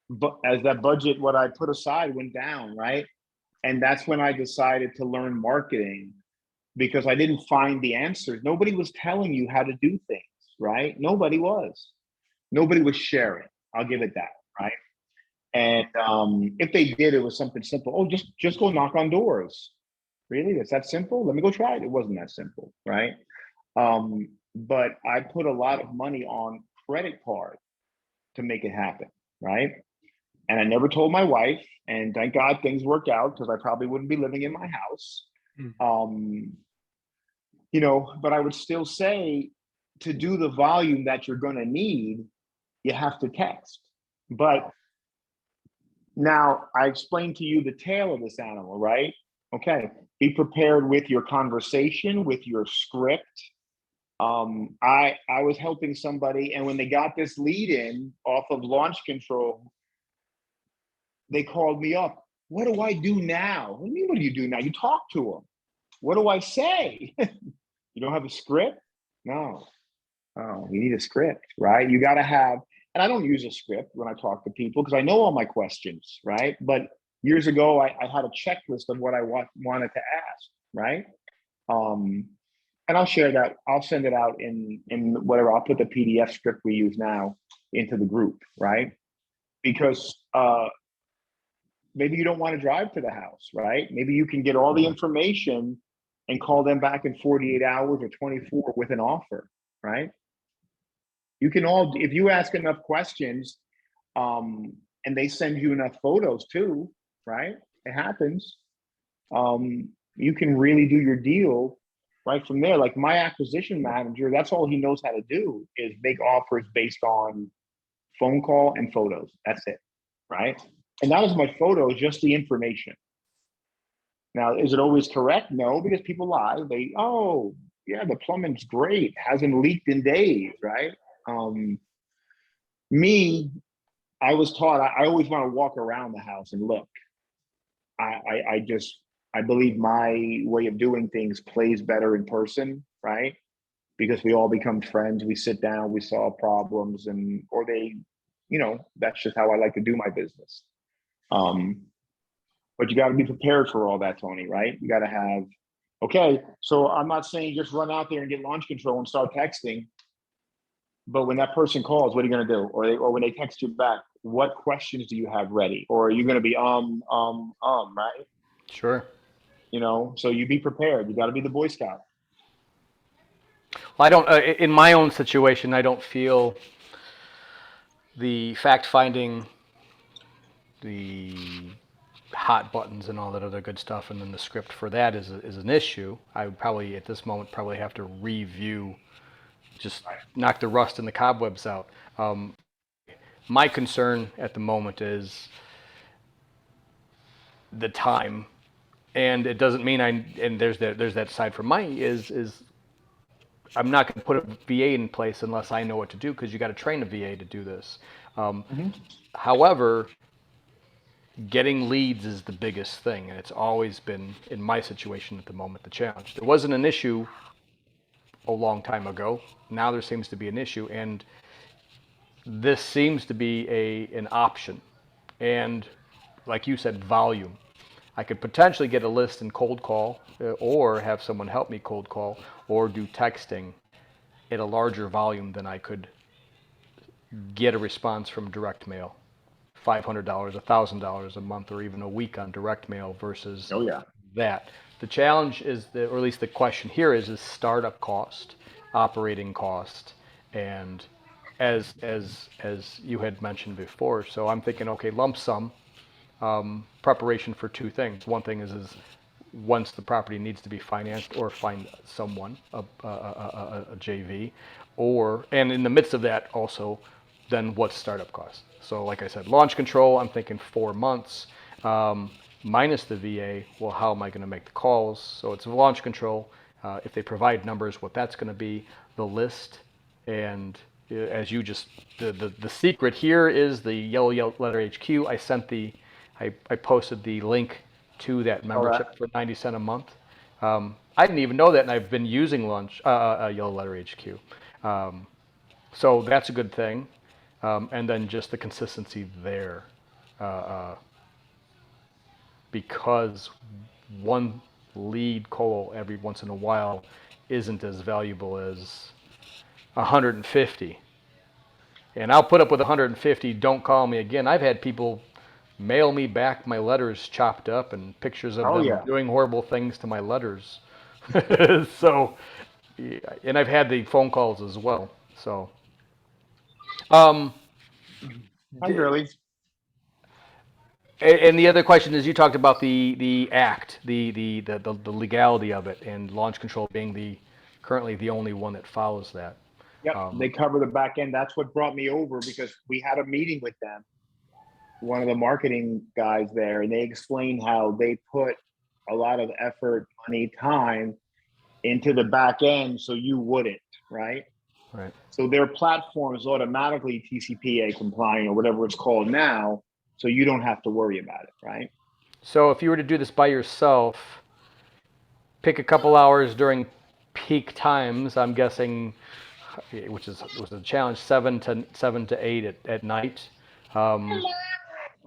budget, what I put aside went down, right? And that's when I decided to learn marketing because I didn't find the answers. Nobody was telling you how to do things, right? Nobody was. Nobody was sharing. I'll give it that, right? And if they did, it was something simple. Oh, just go knock on doors. Really? It's that simple? Let me go try it. It wasn't that simple, right? But I put a lot of money on credit card to make it happen, right? And I never told my wife, and thank God things worked out because I probably wouldn't be living in my house. But I would still say to do the volume that you're going to need, you have to text. But now I explained to you the tail of this animal, right? Okay, be prepared with your conversation, with your script. I was helping somebody, and when they got this lead in off of launch control, they called me up. What do I do now? What do you mean, what do you do now? You talk to them. What do I say? You don't have a script? No. Oh, you need a script, right? You got to have, and I don't use a script when I talk to people because I know all my questions, right? But years ago, I had a checklist of what I wanted to ask, right? And I'll share that. I'll send it out in whatever. I'll put the PDF script we use now into the group, right? Because maybe you don't want to drive to the house, right? Maybe you can get all the information and call them back in 48 hours or 24 with an offer, right? You can if you ask enough questions, and they send you enough photos too, right? It happens. You can really do your deal right from there. Like my acquisition manager, that's all he knows how to do is make offers based on phone call and photos. That's it, right? And that was my photos, just the information. Now, is it always correct? No, because people lie. Yeah, the plumbing's great, hasn't leaked in days, right? Me, I was taught I always want to walk around the house and look. I I believe my way of doing things plays better in person, right? Because we all become friends. We sit down, we solve problems, and or they, that's just how I like to do my business. But you got to be prepared for all that, Tony, right? You got to have, okay, so I'm not saying just run out there and get launch control and start texting. But when that person calls, what are you going to do? Or when they text you back, what questions do you have ready? Or are you going to be, right? Sure. So you be prepared. You got to be the Boy Scout. Well, I don't, in my own situation, I don't feel the fact finding, the hot buttons and all that other good stuff, and then the script for that is an issue. I would probably, at this moment, probably have to review, just knock the rust and the cobwebs out. My concern at the moment is the time, and it doesn't mean and there's that side for money is I'm not going to put a VA in place unless I know what to do, because you got to train a VA to do this. However, getting leads is the biggest thing, and it's always been, in my situation at the moment, the challenge. There wasn't an issue a long time ago. Now there seems to be an issue, and this seems to be an option. And like you said, volume. I could potentially get a list and cold call, or have someone help me cold call, or do texting at a larger volume than I could get a response from direct mail. $500, $1,000 a month, or even a week on direct mail versus that. The challenge is, or at least the question here is startup cost, operating cost, and as you had mentioned before. So I'm thinking, okay, lump sum, preparation for two things. One thing is once the property needs to be financed, or find someone, a JV, and in the midst of that also, then what's startup costs? So like I said, launch control, I'm thinking 4 months, minus the VA. Well, how am I going to make the calls? So it's launch control. If they provide numbers, what that's going to be, the list, and as you just, the secret here is the Yellow Letter HQ. I posted the link to that membership for 90 cents a month. I didn't even know that, and I've been using Yellow Letter HQ. So that's a good thing. And then just the consistency there. Because one lead call every once in a while isn't as valuable as 150. And I'll put up with 150, don't call me again. I've had people mail me back my letters chopped up and pictures of them doing horrible things to my letters. So, and I've had the phone calls as well. So, Hi, girlie. And the other question is, you talked about the act, the legality of it, and launch control being currently the only one that follows that. Yep, they cover the back end. That's what brought me over, because we had a meeting with them, one of the marketing guys there, and they explained how they put a lot of effort, money, time into the back end so you wouldn't, right? Right. So their platform is automatically TCPA compliant, or whatever it's called now, so you don't have to worry about it, right? So if you were to do this by yourself, pick a couple hours during peak times, I'm guessing, which was a challenge, 7 to 8 at night.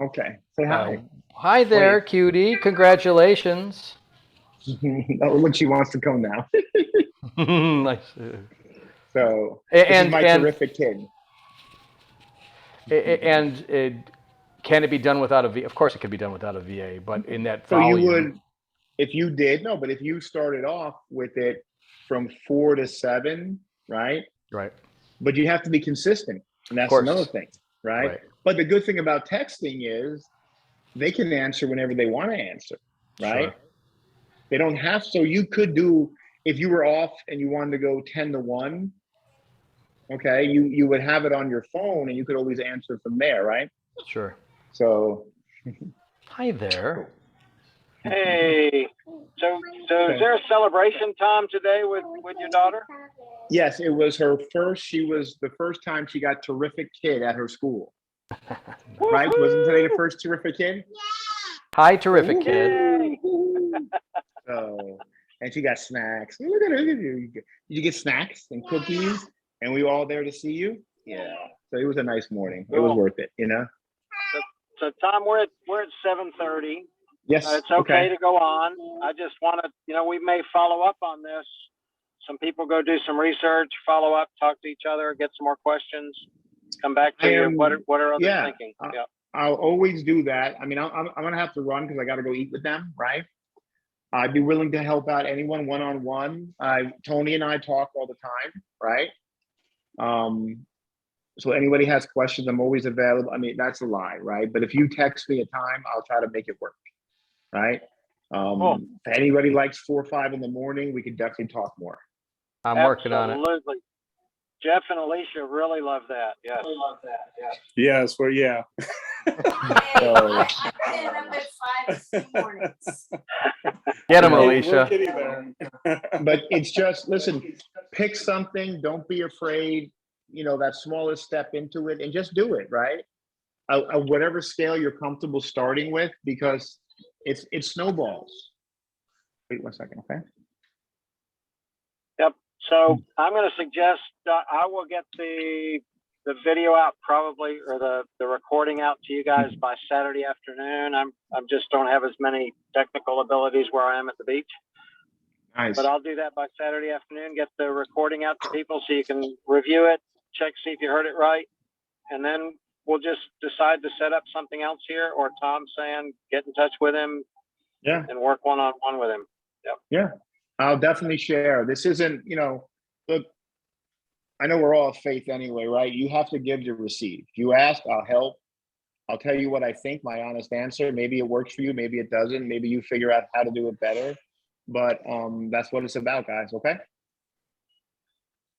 Okay, say hi. Hi there, cutie. Congratulations. Oh, look, she wants to come now. Nice. So, this is my terrific kid. And can it be done without a VA? Of course it could be done without a VA, but in that So volume. you would, if you started off with it from 4 to 7, right? Right. But you have to be consistent, and that's another thing, right? But the good thing about texting is they can answer whenever they want to answer, right? Sure. They don't have, so you could do, if you were off and you wanted to go 10 to 1, okay, you would have it on your phone and you could always answer from there, right? Sure. So. Hi there. Hey, so is there a celebration time today with your daughter? Yes, it was her first. She was the first time she got terrific kid at her school. Right? Wasn't today the first terrific kid? Hi, terrific kid. So, and she got snacks. Look at her. Did you get snacks and cookies? And we were all there to see you. Yeah. So it was a nice morning. It was Cool. worth it, you know? So Tom, we're at 7:30. Yes. It's okay to go on. I just want to, we may follow up on this. Some people go do some research, follow up, talk to each other, get some more questions, come back to you. What are others yeah, thinking? Yeah. I'll always do that. I mean, I'm going to have to run because I got to go eat with them, right? I'd be willing to help out anyone one-on-one. Tony and I talk all the time, right? So anybody has questions, I'm always available. I mean, that's a lie, right? But if you text me a time, I'll try to make it work, right? Cool. If anybody likes 4 or 5 in the morning, we could definitely talk more. I'm working on it. Absolutely. Jeff and Alicia really love that. Yes. Yes, well, yeah. I've been up at 5 a few mornings. Get him, Yeah. We're Alicia. getting there. But it's just, listen, pick something, don't be afraid, that smallest step into it and just do it, right? Whatever scale you're comfortable starting with, because it snowballs. Wait 1 second, okay? Yep. So I'm going to suggest I will get the video out probably, or the recording out to you guys by Saturday afternoon. I'm just don't have as many technical abilities where I am at the beach. Nice. But I'll do that by Saturday afternoon, get the recording out to people so you can review it, check, see if you heard it right. And then we'll just decide to set up something else here, or Tom saying, get in touch with him Yeah. and work one-on-one with him. Yeah, I'll definitely share. This isn't, look, I know we're all of faith anyway, right? You have to give to receive. If you ask, I'll help. I'll tell you what I think, my honest answer. Maybe it works for you, maybe it doesn't. Maybe you figure out how to do it better. But that's what it's about, guys, okay?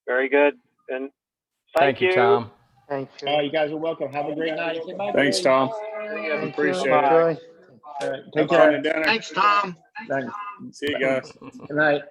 Very good. And Thank you, Tom. Thank you. You guys are welcome. Have a great night. Say bye, Thanks, boys. Tom. Thank Appreciate you. it. Enjoy. All right, Have take fun care. at dinner. Thanks, Tom. Thanks. See you guys. Good night.